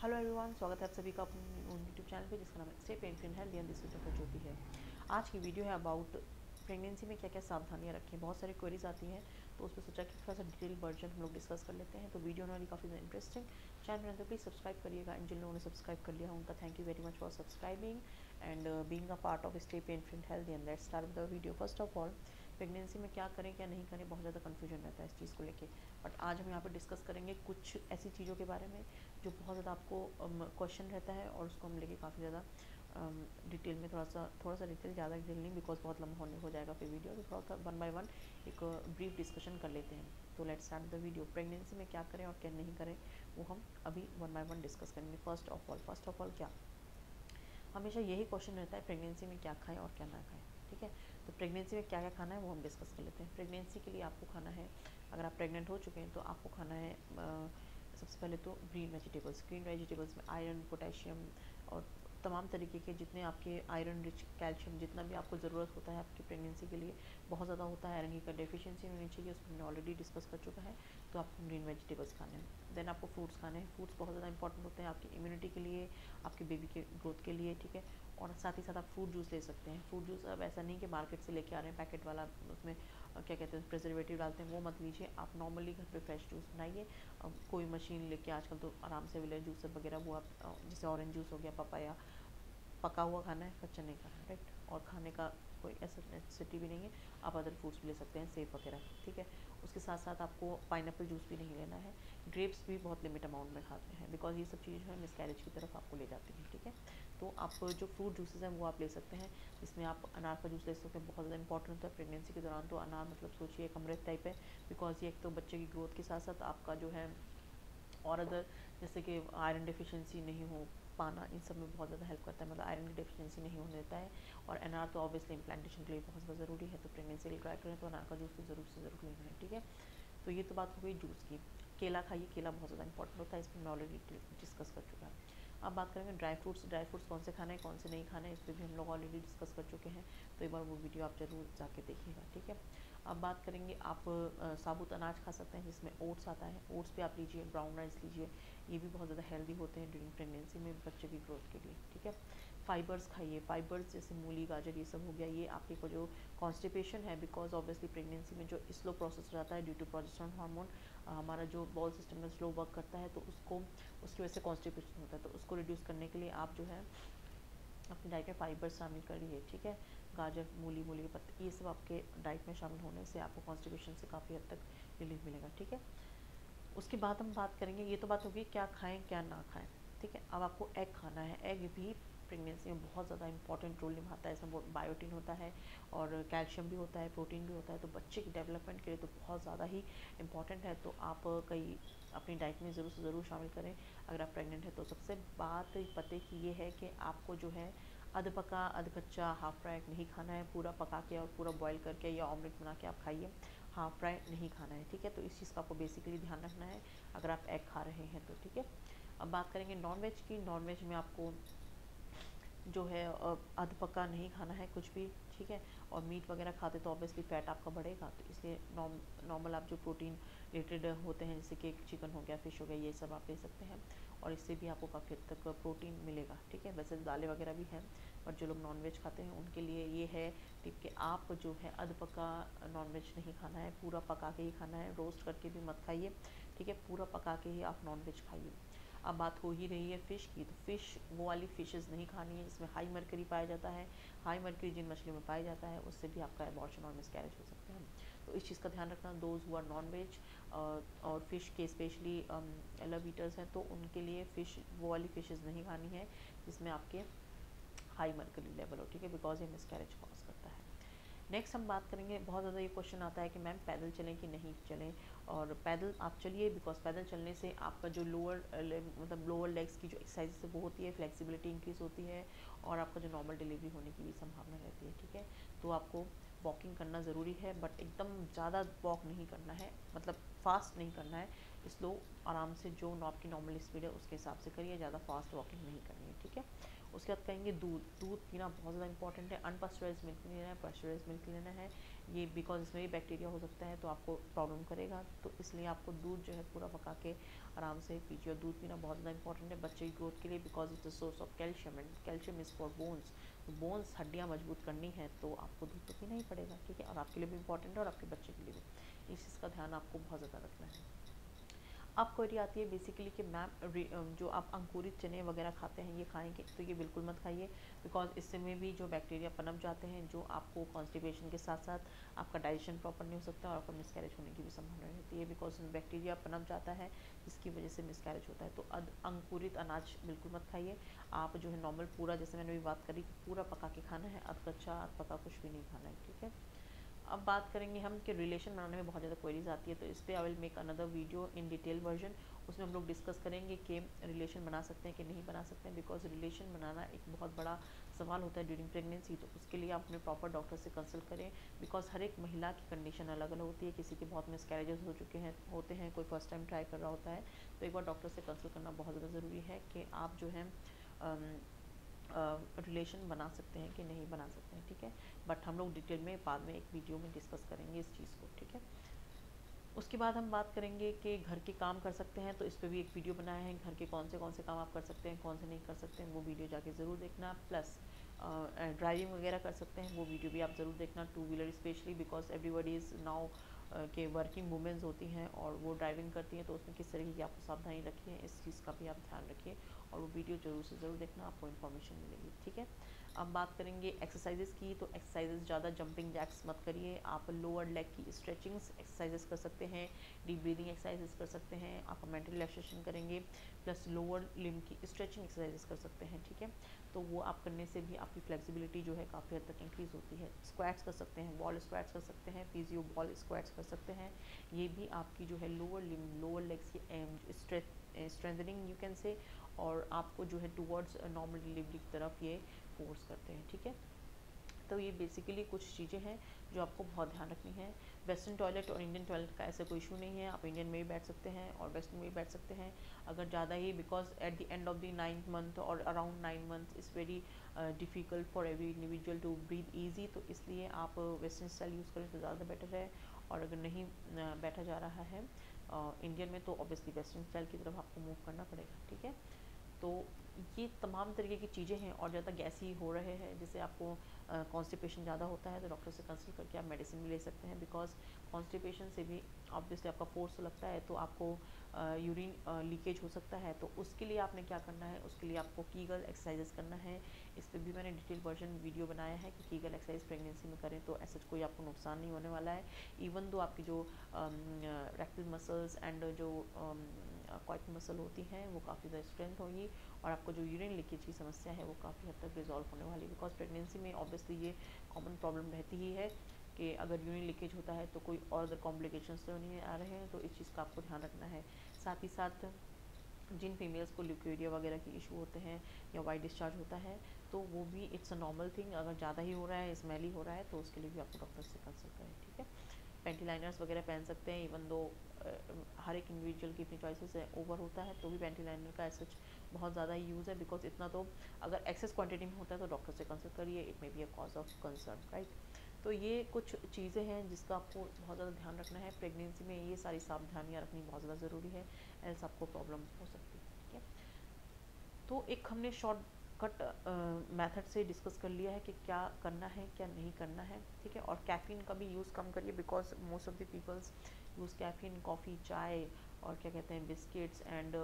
Hello everyone, स्वागत है आप सभी का अपने यूट्यूब चैनल पे जिसका नाम है stay pen health and this doctor Jyoti है। आज की वीडियो है अबाउट प्रेगनेंसी में क्या क्या सावधानियां रखें। बहुत सारी क्वेरीज आती हैं तो उस पर सोचा कि थोड़ा सा डिटेल वर्जन हम लोग डिस्कस कर लेते हैं। तो वीडियो होने वाली काफ़ी इंटरेस्टिंग। चैनल में तो प्लीज़ सब्सक्राइब करिएगा एंड जिन लोगों ने सब्सक्राइब कर लिया उनका thank you very much for subscribing and being a part of stay pen health and let's start with the video. First of all, pregnancy में क्या करें क्या नहीं करें, बहुत ज़्यादा कन्फ्यूजन रहता है इस चीज़ को लेके। बट आज हम यहाँ पर डिस्कस करेंगे कुछ ऐसी चीज़ों के बारे में जो बहुत ज़्यादा आपको क्वेश्चन रहता है और उसको हम लेके काफ़ी ज़्यादा डिटेल में थोड़ा सा डिटेल, ज़्यादा डिटेल नहीं बिकॉज बहुत लंबा होने हो जाएगा फिर वीडियो। तो थोड़ा सा वन बाय वन एक ब्रीफ डिस्कशन कर लेते हैं। तो let's start the video. Pregnancy में क्या करें और क्या नहीं करें वो हम अभी वन बाय वन डिस्कस करेंगे। फर्स्ट ऑफ ऑल क्या, हमेशा यही क्वेश्चन रहता है प्रेगनेंसी में क्या खाएं और क्या ना खाएं। ठीक है, तो प्रेगनेंसी में क्या क्या खाना है वो हम डिस्कस कर लेते हैं। प्रेगनेंसी के लिए आपको खाना है, अगर आप प्रेग्नेंट हो चुके हैं तो आपको खाना है सबसे पहले तो ग्रीन वेजिटेबल्स में आयरन, पोटेशियम और तमाम तरीके के जितने आपके आयरन रिच, कैल्शियम, जितना भी आपको ज़रूरत होता है आपकी प्रेगनेंसी के लिए बहुत ज़्यादा होता है। आयरन की डेफिशिएंसी होनी चाहिए, उसको मैंने ऑलरेडी डिस्कस कर चुका है। तो आपको ग्रीन वेजिटेबल्स खाने हैं। देन आपको फ्रूट्स खाने हैं। फ्रूट्स बहुत ज़्यादा इंपॉर्टेंट होते हैं आपकी इम्यूनिटी के लिए, आपके बेबी के ग्रोथ के लिए। ठीक है, और साथ ही साथ आप फ्रूट जूस ले सकते हैं। फ्रूट जूस अब ऐसा नहीं कि मार्केट से लेके आ रहे हैं पैकेट वाला, उसमें क्या कहते हैं प्रिजर्वेटिव डालते हैं, वो मत लीजिए। आप नॉर्मली घर पे फ्रेश जूस बनाइए। कोई मशीन लेके आजकल तो आराम से अवेलेबल जूसर वगैरह, वो आप जैसे ऑरेंज जूस हो गया, पपाया, पका हुआ खाना है, कच्चा नहीं खाना है, राइट। और खाने का कोई ऐसा नेसेसिटी भी नहीं है, आप अदर फ्रूट्स भी ले सकते हैं, सेब वगैरह। ठीक है, उसके साथ साथ आपको पाइनएप्पल जूस भी नहीं लेना है। ग्रेप्स भी बहुत लिमिट अमाउंट में खाते हैं बिकॉज ये सब चीज़ जो है मिसकैरेज की तरफ आपको ले जाती हैं। ठीक है, तो आप जो फ्रूट जूसेस हैं वो आप ले सकते हैं। इसमें आप अनार का जूस ले सकते हैं, बहुत ज़्यादा इंपॉर्टेंट होता है प्रेगनेंसी के दौरान। तो अनार मतलब सोचिए एक अमृत टाइप है बिकॉज ये एक तो बच्चे की ग्रोथ के साथ साथ आपका जो है, और अगर जैसे कि आयरन डिफिशिएंसी नहीं हो पाना, इन सब में बहुत ज़्यादा हेल्प करता है, मतलब आयरन की डिफिशिएंसी नहीं होने देता है। और अनार तो ऑब्वियसली इम्प्लांटेशन के लिए बहुत ज़्यादा ज़रूरी है, तो प्रेगनेंसी के लिए ट्राई करें तो अनार का जूस तो ज़रूर से ज़रूर लेना है। ठीक है, तो ये तो बात हो गई जूस की। केला खाइए, केला बहुत ज़्यादा इंपॉर्टेंट होता है, इसमें मैं ऑलरेडी डिस्कस कर चुका है। अब बात करेंगे ड्राई फ्रूट्स। ड्राई फ्रूट्स कौन से खाने हैं कौन से नहीं खाने हैं, इस पर भी हम लोग ऑलरेडी डिस्कस कर चुके हैं, तो एक बार वो वीडियो आप जरूर जाके देखिएगा। ठीक है, अब बात करेंगे, आप साबुत अनाज खा सकते हैं जिसमें ओट्स आता है। ओट्स भी आप लीजिए, ब्राउन राइस लीजिए, ये भी बहुत ज़्यादा हेल्दी होते हैं ड्यूरिंग प्रेगनेंसी में बच्चे की ग्रोथ के लिए। ठीक है, फाइबर्स खाइए। फाइबर्स जैसे मूली, गाजर, ये सब हो गया, ये आपके को जो कॉन्स्टिपेशन है, बिकॉज ऑब्वियसली प्रेगनेंसी में जो स्लो प्रोसेस रहता है ड्यू टू प्रोजेस्टेरोन हार्मोन, हमारा जो बॉल सिस्टम में स्लो वर्क करता है, तो उसको उसकी वजह से कॉन्स्टिपेशन होता है। तो उसको रिड्यूस करने के लिए आप जो है अपनी डाइट में फाइबर शामिल करिए। ठीक है, गाजर, मूली, मूली के पत्ते, ये सब आपके डाइट में शामिल होने से आपको कॉन्स्टिपेशन से काफ़ी हद तक रिलीफ मिलेगा। ठीक है, उसके बाद हम बात करेंगे, ये तो बात होगी क्या खाएं क्या ना खाएं। ठीक है, अब आपको एग खाना है। एग भी प्रेगनेंसी में बहुत ज़्यादा इंपॉर्टेंट रोल निभाता है। इसमें बायोटिन होता है और कैल्शियम भी होता है, प्रोटीन भी होता है, तो बच्चे की डेवलपमेंट के लिए तो बहुत ज़्यादा ही इंपॉर्टेंट है। तो आप कई अपनी डाइट में ज़रूर से ज़रूर शामिल करें अगर आप प्रेग्नेंट है तो। सबसे बात पते की ये है कि आपको जो है अध पका, अध कच्चा, हाफ फ्राई नहीं खाना है। पूरा पका के और पूरा बॉईल करके या ऑमलेट बना के आप खाइए, हाफ फ्राई नहीं खाना है। ठीक है, तो इस चीज़ का आपको बेसिकली ध्यान रखना है अगर आप एग खा रहे हैं तो। ठीक है, अब बात करेंगे नॉनवेज की। नॉनवेज में आपको जो है अध पका नहीं खाना है कुछ भी। ठीक है, और मीट वगैरह खाते तो ऑब्वियसली फैट आपका बढ़ेगा, तो इसलिए नॉर्मल आप जो प्रोटीन रिलेटेड होते हैं जैसे कि चिकन हो गया, फिश हो गया, ये सब आप ले सकते हैं और इससे भी आपको काफ़ी हद तक प्रोटीन मिलेगा। ठीक है, वैसे दालें वगैरह भी हैं, और जो लोग नॉनवेज खाते हैं उनके लिए ये है टिप कि आप जो है अध पका नॉनवेज नहीं खाना है, पूरा पका के ही खाना है। रोस्ट करके भी मत खाइए। ठीक है, पूरा पका के ही आप नॉनवेज खाइए। अब बात हो ही रही है फ़िश की, तो फ़िश वो वाली फ़िशेज़ नहीं खानी है जिसमें हाई मर्करी पाया जाता है। हाई मर्करी जिन मछलियों में पाया जाता है उससे भी आपका एबॉर्शन और मिसकैरेज हो सकते हैं। तो इस चीज़ का ध्यान रखना। Those who are non veg और फ़िश के स्पेशली लव ईटर्स हैं, तो उनके लिए फ़िश वो वाली फ़िशेज़ नहीं खानी है जिसमें आपके हाई मर्करी लेवल हो। ठीक है, बिकॉज ये मिसकैरेज कॉज करता है। नेक्स्ट हम बात करेंगे, बहुत ज़्यादा ये क्वेश्चन आता है कि मैम पैदल चलें कि नहीं चलें। और पैदल आप चलिए बिकॉज पैदल चलने से आपका जो लोअर लेग्स की जो एक्सरसाइज है वो होती है, फ्लेक्सिबिलिटी इंक्रीज़ होती है और आपका जो नॉर्मल डिलीवरी होने की भी संभावना रहती है। ठीक है, तो आपको वॉकिंग करना ज़रूरी है, बट एकदम ज़्यादा वॉक नहीं करना है, मतलब फास्ट नहीं करना है, स्लो आराम से, जो आपकी नॉर्मल स्पीड है उसके हिसाब से करिए, ज़्यादा फास्ट वॉकिंग नहीं करनी है, ठीक है। उसके बाद कहेंगे दूध। दूध पीना बहुत ज़्यादा इंपॉर्टेंट है। अनपास्चराइज्ड मिल्क नहीं लेना है, पास्चराइज्ड मिल्क लेना है। ये बिकॉज इसमें भी बैक्टीरिया हो सकता है तो आपको प्रॉब्लम करेगा, तो इसलिए आपको दूध जो है पूरा पका के आराम से पीजिए। और दूध पीना बहुत ज़्यादा इंपॉर्टेंट है बच्चे की ग्रोथ के लिए, because it's a source of calcium, and calcium is for bones. तो बोन्स, हड्डियाँ मजबूत करनी है तो आपको दूध तो पीना ही पड़ेगा, ठीक है। और आपके लिए भी इंपॉर्टेंट है और आपके बच्चे के लिए भी, इस चीज़ का ध्यान आपको बहुत ज़्यादा रखना है। अब क्वेरी आती है बेसिकली कि मैम जो आप अंकुरित चने वगैरह खाते हैं ये खाएंगे, तो ये बिल्कुल मत खाइए, बिकॉज इससे में भी जो बैक्टीरिया पनप जाते हैं, जो आपको कॉन्स्टिपेशन के साथ साथ आपका डाइजेशन प्रॉपर नहीं हो सकता और आपका मिसकैरेज होने की भी संभावना रहती है, बिकॉज बैक्टीरिया पनप जाता है जिसकी वजह से मिसकैरेज होता है। तो अंकुरित अनाज बिल्कुल मत खाइए। आप जो है नॉर्मल पूरा, जैसे मैंने अभी बात करी, पूरा पका के खाना है, अध कच्चा अध पका कुछ भी नहीं खाना है, ठीक है। अब बात करेंगे हम कि रिलेशन बनाने में बहुत ज़्यादा क्वेरीज आती है, तो इस पर I will make another video in detail version. उसमें हम लोग डिस्कस करेंगे कि रिलेशन बना सकते हैं कि नहीं बना सकते हैं, बिकॉज रिलेशन बनाना एक बहुत बड़ा सवाल होता है ड्यूरिंग प्रेगनेंसी। तो उसके लिए आप अपने प्रॉपर डॉक्टर से कंसल्ट करें, बिकॉज हर एक महिला की कंडीशन अलग अलग होती है। किसी के बहुत मिसकैरेजेस हो चुके हैं होते हैं, कोई फर्स्ट टाइम ट्राई कर रहा होता है, तो एक बार डॉक्टर से कंसल्ट करना बहुत ज़्यादा ज़रूरी है कि आप जो है रिलेशन बना सकते हैं कि नहीं बना सकते हैं, ठीक है। बट हम लोग डिटेल में बाद में एक वीडियो में डिस्कस करेंगे इस चीज़ को, ठीक है। उसके बाद हम बात करेंगे कि घर के काम कर सकते हैं, तो इस पर भी एक वीडियो बनाया है, घर के कौन से काम आप कर सकते हैं, कौन से नहीं कर सकते हैं, वो वीडियो जाके ज़रूर देखना। प्लस ड्राइविंग वगैरह कर सकते हैं, वो वीडियो भी आप ज़रूर देखना, two wheeler specially, because everybody is now के वर्किंग वुमेंस होती हैं और वो ड्राइविंग करती हैं, तो उसमें किस तरीके की आपको सावधानी रखिए, इस चीज़ का भी आप ध्यान रखिए, और वो वीडियो ज़रूर से ज़रूर देखना, आपको इन्फॉर्मेशन मिलेगी, ठीक है। अब बात करेंगे एक्सरसाइजेस की, तो एक्सरसाइजेस ज़्यादा जंपिंग जैक्स मत करिए, आप लोअर लेग की स्ट्रेचिंग्स एक्सरसाइजेस कर सकते हैं, डीप ब्रीदिंग एक्सरसाइजेस कर सकते हैं, आप मेंटल रिलैक्सेशन करेंगे, प्लस लोअर लिम्ब की स्ट्रेचिंग एक्सरसाइजेस कर सकते हैं, ठीक है। तो वो आप करने से भी आपकी फ्लेक्सिबिलिटी जो है काफ़ी हद तक इंक्रीज़ होती है। स्क्वाट्स कर सकते हैं, वॉल स्क्वाट्स कर सकते हैं, फिजियो बॉल स्क्वाट्स कर सकते हैं, ये भी आपकी जो है लोअर लिम्ब, लोअर लेग्स की स्ट्रेंथनिंग यू कैन से, और आपको जो है टूवर्ड्स नॉर्मल डिलीवरी की तरफ ये फोर्स करते हैं, ठीक है। तो ये बेसिकली कुछ चीज़ें हैं जो आपको बहुत ध्यान रखनी है। वेस्टर्न टॉयलेट और इंडियन टॉयलेट का ऐसा कोई इशू नहीं है, आप इंडियन में भी बैठ सकते हैं और वेस्टर्न में भी बैठ सकते हैं अगर ज़्यादा ही, because at the end of the 9th month और around 9 month is very difficult for every individual to breathe easy, तो इसलिए आप वेस्टर्न स्टाइल यूज़ करें तो ज़्यादा बेटर है। और अगर नहीं बैठा जा रहा है इंडियन में, तो ऑब्वियसली वेस्टर्न स्टाइल की तरफ आपको मूव करना पड़ेगा, ठीक है। तो ये तमाम तरीके की चीज़ें हैं, और ज़्यादा गैसी हो रहे हैं, जैसे आपको कॉन्स्टिपेशन ज़्यादा होता है तो डॉक्टर से कंसल्ट करके आप मेडिसिन भी ले सकते हैं, बिकॉज कॉन्स्टिपेशन से भी ऑब्वियसली आपका फोर्स तो लगता है, तो आपको यूरिन लीकेज हो सकता है। तो उसके लिए आपने क्या करना है, उसके लिए आपको कीगल एक्सरसाइजेस करना है। इस पर भी मैंने डिटेल वर्जन वीडियो बनाया है कि कीगल एक्सरसाइज प्रेगनेंसी में करें तो ऐसा कोई आपको नुकसान नहीं होने वाला है। इवन दो आपकी जो रेक्टल मसल्स एंड जो क्वाइट मसल होती हैं वो काफ़ी ज़्यादा स्ट्रेंथ होगी, और आपको जो यूरिन लीकेज की समस्या है वो काफ़ी हद तक रिजॉल्व होने वाली है, बिकॉज प्रेगनेंसी में ऑब्वियसली ये कॉमन प्रॉब्लम रहती ही है कि अगर यूरिन लीकेज होता है तो कोई और अदर कॉम्प्लिकेशंस तो नहीं आ रहे हैं, तो इस चीज़ का आपको ध्यान रखना है। साथ ही साथ जिन फीमेल्स को ल्यूकेरिया वगैरह की इशू होते हैं या वाइट डिस्चार्ज होता है, तो वो भी इट्स अ नॉर्मल थिंग, अगर ज़्यादा ही हो रहा है, स्मेली हो रहा है, तो उसके लिए भी आपको डॉक्टर से कंसल्ट करें, ठीक है। पेंटी लाइनर्स वगैरह पहन सकते हैं, इवन दो हर एक इंडिविजुअल की अपनी चॉइसेस है, ओवर होता है तो भी पेंटी लाइनर का सच बहुत ज़्यादा यूज़ है, बिकॉज इतना तो अगर एक्सेस क्वांटिटी में होता है तो डॉक्टर से कंसल्ट करिए, it may be a cause of concern, right. तो ये कुछ चीज़ें हैं जिसका आपको बहुत ज़्यादा ध्यान रखना है प्रेगनेंसी में, ये सारी सावधानियाँ रखनी बहुत ज़्यादा ज़रूरी है, एल्स आपको प्रॉब्लम हो सकती है, ठीक है। तो एक हमने शॉर्टकट मेथड से डिस्कस कर लिया है कि क्या करना है क्या नहीं करना है, ठीक है। और कैफ़ीन का भी यूज़ कम करिए, because most of the peoples use caffeine, coffee, चाय और क्या कहते हैं बिस्किट्स एंड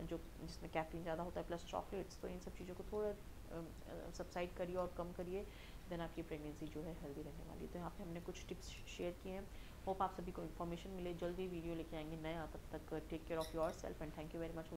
जो जिसमें कैफ़ीन ज़्यादा होता है, प्लस चॉकलेट्स, तो इन सब चीज़ों को थोड़ा सबसाइड करिए और कम करिए, देन आपकी प्रेगनेंसी जो है हेल्दी रहने वाली है। तो यहाँ पे हमने कुछ टिप्स शेयर किए हैं, होप आप सभी को इन्फॉर्मेशन मिले। जल्दी वीडियो लेके आएंगे नया, तब तक take care of yourself and thank you very much.